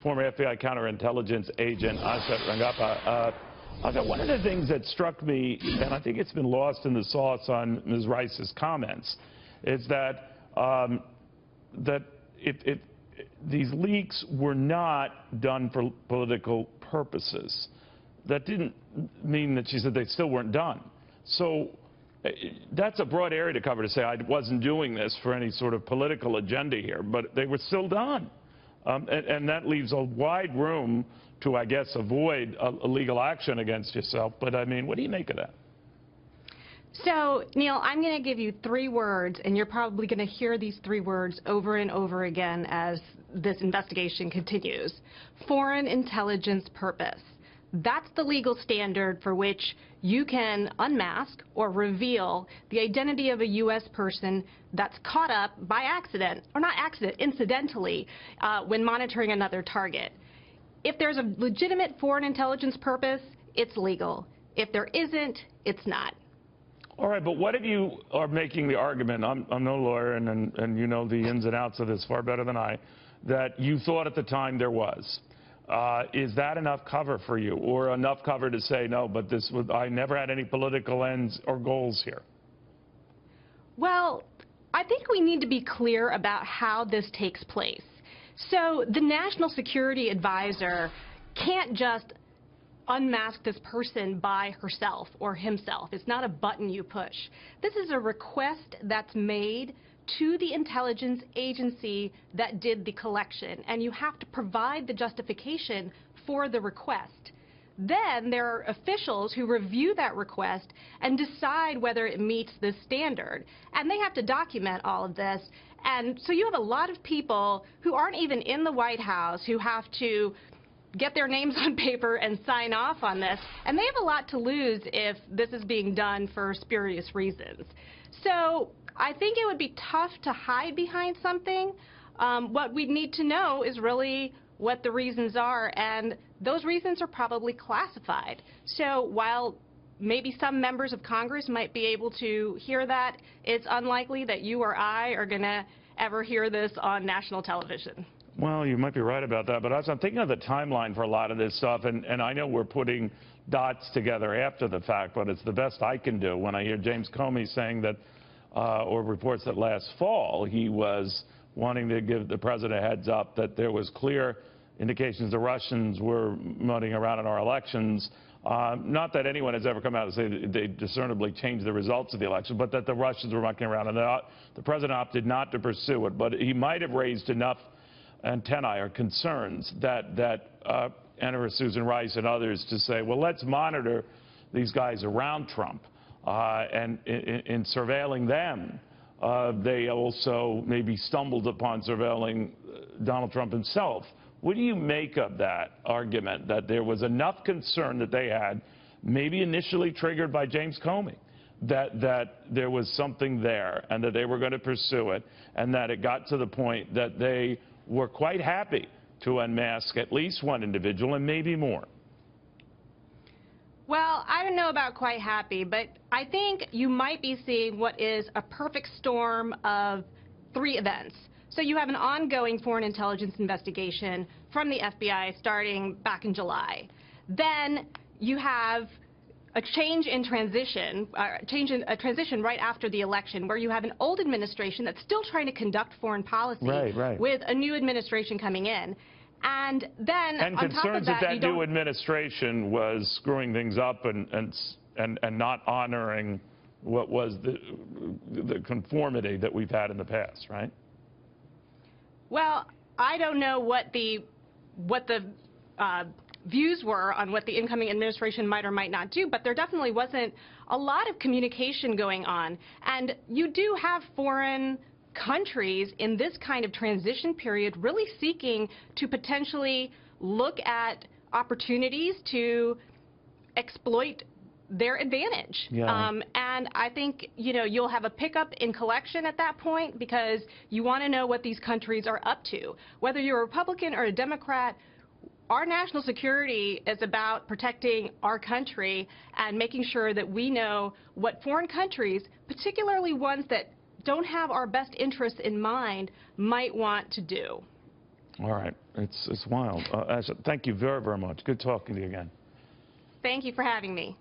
Former FBI counterintelligence agent Asha Rangappa. Asha, one of the things that struck me, and I think it's been lost in the sauce on Ms. Rice's comments, is that these leaks were not done for political purposes. That didn't mean that she said they still weren't done. So that's a broad area to cover, to say I wasn't doing this for any sort of political agenda here, but they were still done. And that leaves a wide room to, I guess, avoid a legal action against yourself. But, I mean, what do you make of that? So, Neil, I'm going to give you 3 words, and you're probably going to hear these 3 words over and over again as this investigation continues. Foreign intelligence purpose. That's the legal standard for which you can unmask or reveal the identity of a U.S. person that's caught up by accident, or not accident, incidentally, when monitoring another target. If there's a legitimate foreign intelligence purpose, it's legal. If there isn't, it's not. All right, but what if you are making the argument, I'm no lawyer, and you know the ins and outs of this far better than I, that you thought at the time there was. Is that enough cover for you, or enough cover to say, no, but this was, I never had any political ends or goals here? Well, I think we need to be clear about how this takes place. So the National Security Advisor can't just unmask this person by herself or himself. It's not a button you push. This is a request that's made to the intelligence agency that did the collection, and you have to provide the justification for the request. Then there are officials who review that request and decide whether it meets this standard, and they have to document all of this. And so you have a lot of people who aren't even in the White House who have to get their names on paper and sign off on this, and they have a lot to lose if this is being done for spurious reasons. So I think it would be tough to hide behind something. What we need to know is really what the reasons are, and those reasons are probably classified. So while maybe some members of Congress might be able to hear that, it's unlikely that you or I are going to ever hear this on national television. Well, you might be right about that, but I'm thinking of the timeline for a lot of this stuff, and I know we're putting dots together after the fact, but it's the best I can do when I hear James Comey saying that, or reports that last fall he was wanting to give the president a heads up that there was clear indications the Russians were mudding around in our elections. Not that anyone has ever come out and said they discernibly changed the results of the election, but that the Russians were mucking around, and the president opted not to pursue it. But he might have raised enough antennae or concerns that Senator Susan Rice and others to say, well, let's monitor these guys around Trump, and in surveilling them, they also maybe stumbled upon surveilling Donald Trump himself. What do you make of that argument that there was enough concern that they had, maybe initially triggered by James Comey, that there was something there and that they were going to pursue it, and that it got to the point that they were quite happy to unmask at least one individual and maybe more? Well, I don't know about quite happy, but I think you might be seeing what is a perfect storm of 3 events. So you have an ongoing foreign intelligence investigation from the FBI starting back in July. Then you have a change in transition, a transition right after the election, where you have an old administration that's still trying to conduct foreign policy with a new administration coming in. And then on top of that, that new administration was screwing things up and not honoring what was the conformity that we've had in the past, right? Well, I don't know what the views were on what the incoming administration might or might not do, but there definitely wasn't a lot of communication going on. And you do have foreign countries in this kind of transition period really seeking to potentially look at opportunities to exploit their advantage. Yeah. And I think, you know, you'll have a pickup in collection at that point because you want to know what these countries are up to. Whether you're a Republican or a Democrat, our national security is about protecting our country and making sure that we know what foreign countries, particularly ones that don't have our best interests in mind, might want to do. All right. It's wild. Asha, thank you very, very much. Good talking to you again. Thank you for having me.